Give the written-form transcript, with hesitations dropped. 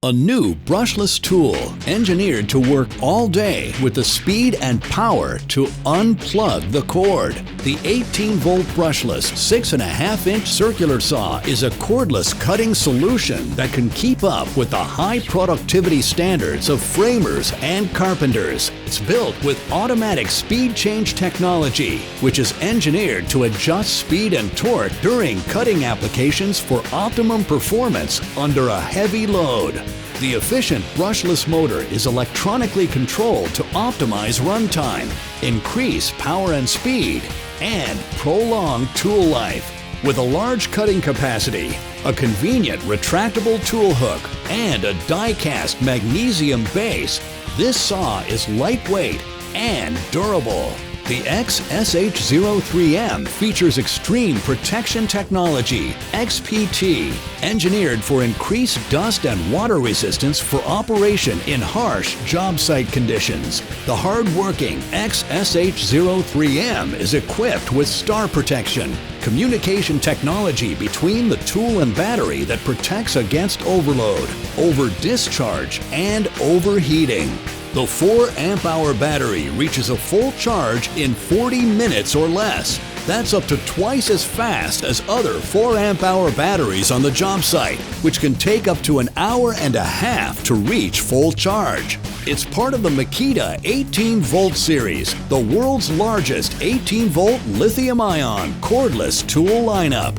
A new brushless tool engineered to work all day with the speed and power to unplug the cord. The 18-volt brushless 6.5-inch circular saw is a cordless cutting solution that can keep up with the high productivity standards of framers and carpenters. It's built with automatic speed change technology, which is engineered to adjust speed and torque during cutting applications for optimum performance under a heavy load. The efficient brushless motor is electronically controlled to optimize runtime, increase power and speed, and prolong tool life. With a large cutting capacity, a convenient retractable tool hook, and a die-cast magnesium base, this saw is lightweight and durable. The XSH03M features extreme protection technology, XPT, engineered for increased dust and water resistance for operation in harsh job site conditions. The hard-working XSH03M is equipped with star protection, communication technology between the tool and battery that protects against overload, over-discharge, and overheating. The 4-amp-hour battery reaches a full charge in 40 minutes or less. That's up to twice as fast as other 4-amp-hour batteries on the job site, which can take up to an hour and a half to reach full charge. It's part of the Makita 18-volt series, the world's largest 18-volt lithium-ion cordless tool lineup.